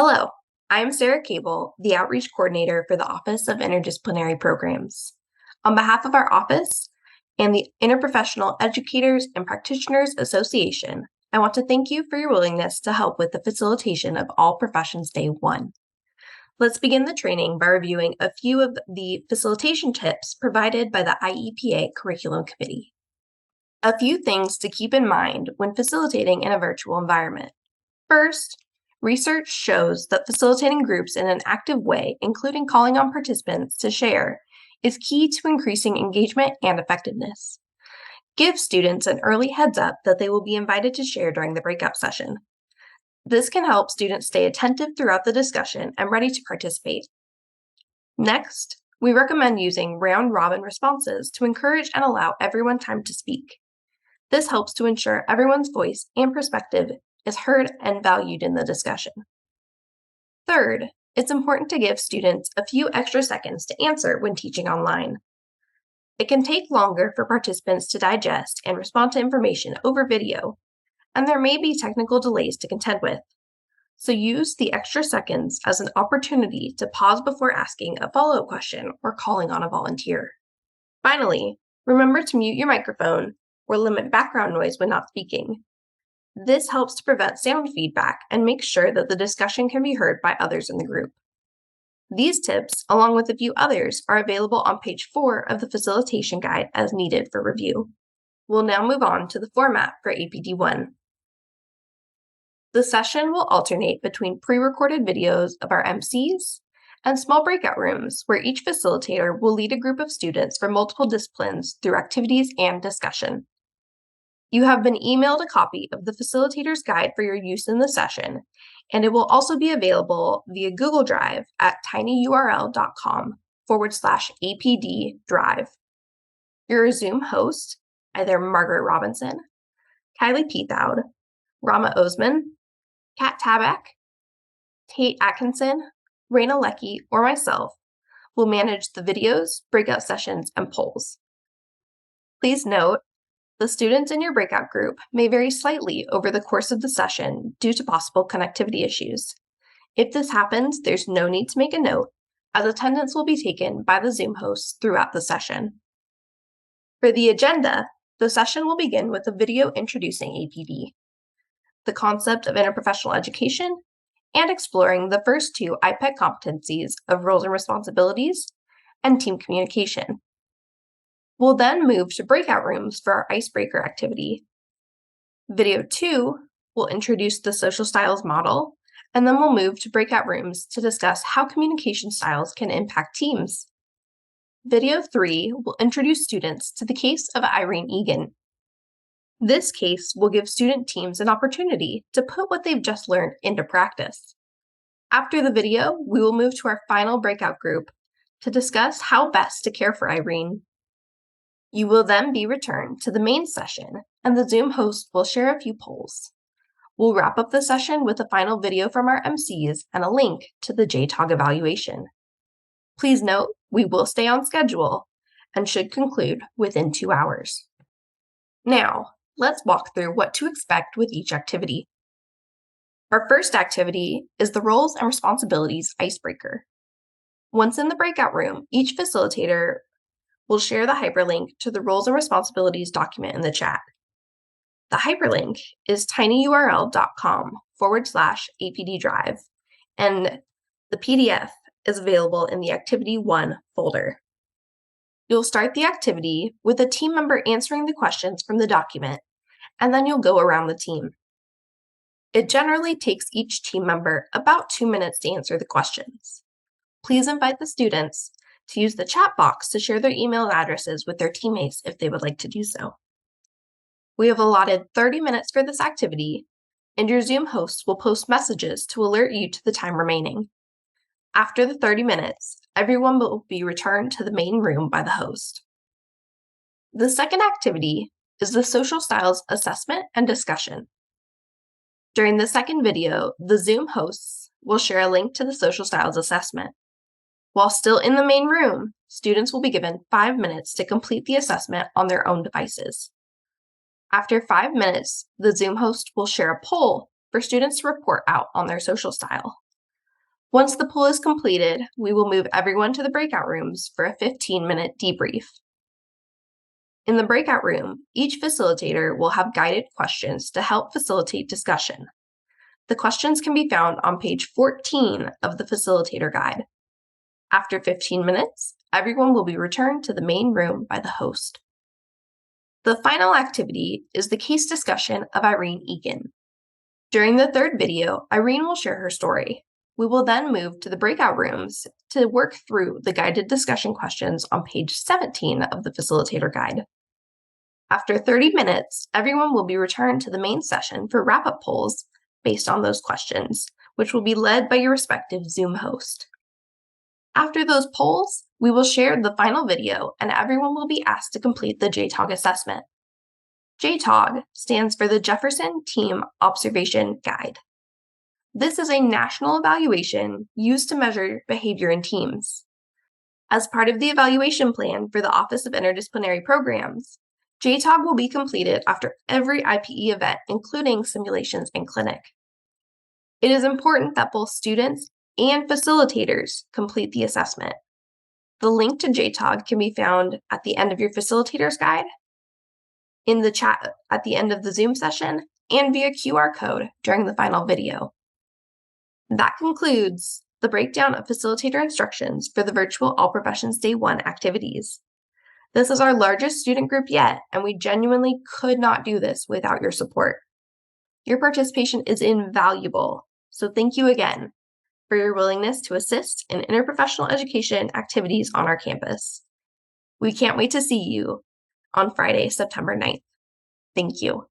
Hello, I'm Sarah Cable, the Outreach Coordinator for the Office of Interdisciplinary Programs. On behalf of our office and the Interprofessional Educators and Practitioners Association, I want to thank you for your willingness to help with the facilitation of All Professions Day 1. Let's begin the training by reviewing a few of the facilitation tips provided by the IEPA Curriculum Committee. A few things to keep in mind when facilitating in a virtual environment. First, research shows that facilitating groups in an active way, including calling on participants to share, is key to increasing engagement and effectiveness. Give students an early heads up that they will be invited to share during the breakout session. This can help students stay attentive throughout the discussion and ready to participate. Next, we recommend using round-robin responses to encourage and allow everyone time to speak. This helps to ensure everyone's voice and perspective is heard and valued in the discussion. Third, it's important to give students a few extra seconds to answer when teaching online. It can take longer for participants to digest and respond to information over video, and there may be technical delays to contend with. So use the extra seconds as an opportunity to pause before asking a follow-up question or calling on a volunteer. Finally, remember to mute your microphone or limit background noise when not speaking. This helps to prevent sound feedback and make sure that the discussion can be heard by others in the group. These tips, along with a few others, are available on page 4 of the Facilitation Guide as needed for review. We'll now move on to the format for APD1. The session will alternate between pre-recorded videos of our MCs and small breakout rooms where each facilitator will lead a group of students from multiple disciplines through activities and discussion. You have been emailed a copy of the Facilitator's Guide for your use in the session, and it will also be available via Google Drive at tinyurl.com/APD Drive. Your Zoom host, either Margaret Robinson, Kylie Peathoud, Rama Osman, Kat Tabak, Tate Atkinson, Raina Leckie, or myself will manage the videos, breakout sessions, and polls. Please note, the students in your breakout group may vary slightly over the course of the session due to possible connectivity issues. If this happens, there's no need to make a note, as attendance will be taken by the Zoom hosts throughout the session. For the agenda, the session will begin with a video introducing APD, the concept of interprofessional education, and exploring the first 2 IPEC competencies of roles and responsibilities and team communication. We'll then move to breakout rooms for our Icebreaker activity. Video 2 will introduce the social styles model, and then we'll move to breakout rooms to discuss how communication styles can impact teams. Video 3 will introduce students to the case of Irene Egan. This case will give student teams an opportunity to put what they've just learned into practice. After the video, we will move to our final breakout group to discuss how best to care for Irene. You will then be returned to the main session, and the Zoom host will share a few polls. We'll wrap up the session with a final video from our MCs and a link to the JTAG evaluation. Please note, we will stay on schedule and should conclude within 2 hours. Now, let's walk through what to expect with each activity. Our first activity is the Roles and Responsibilities Icebreaker. Once in the breakout room, each facilitator will share the hyperlink to the Roles and Responsibilities document in the chat. The hyperlink is tinyurl.com/APD Drive, and the PDF is available in the Activity 1 folder. You'll start the activity with a team member answering the questions from the document, and then you'll go around the team. It generally takes each team member about 2 minutes to answer the questions. Please invite the students to use the chat box to share their email addresses with their teammates if they would like to do so. We have allotted 30 minutes for this activity, and your Zoom host will post messages to alert you to the time remaining. After the 30 minutes, everyone will be returned to the main room by the host. The second activity is the Social Styles Assessment and Discussion. During the second video, the Zoom hosts will share a link to the Social Styles Assessment. While still in the main room, students will be given 5 minutes to complete the assessment on their own devices. After 5 minutes, the Zoom host will share a poll for students to report out on their social style. Once the poll is completed, we will move everyone to the breakout rooms for a 15-minute debrief. In the breakout room, each facilitator will have guided questions to help facilitate discussion. The questions can be found on page 14 of the Facilitator Guide. After 15 minutes, everyone will be returned to the main room by the host. The final activity is the case discussion of Irene Egan. During the third video, Irene will share her story. We will then move to the breakout rooms to work through the guided discussion questions on page 17 of the Facilitator Guide. After 30 minutes, everyone will be returned to the main session for wrap-up polls based on those questions, which will be led by your respective Zoom host. After those polls, we will share the final video and everyone will be asked to complete the JTAG assessment. JTAG stands for the Jefferson Team Observation Guide. This is a national evaluation used to measure behavior in teams. As part of the evaluation plan for the Office of Interdisciplinary Programs, JTAG will be completed after every IPE event, including simulations and clinic. It is important that both students and facilitators complete the assessment. The link to JTAG can be found at the end of your Facilitator's Guide, in the chat at the end of the Zoom session, and via QR code during the final video. That concludes the breakdown of facilitator instructions for the virtual All Professions Day 1 activities. This is our largest student group yet, and we genuinely could not do this without your support. Your participation is invaluable, so thank you again for your willingness to assist in interprofessional education activities on our campus. We can't wait to see you on Friday, September 9th. Thank you.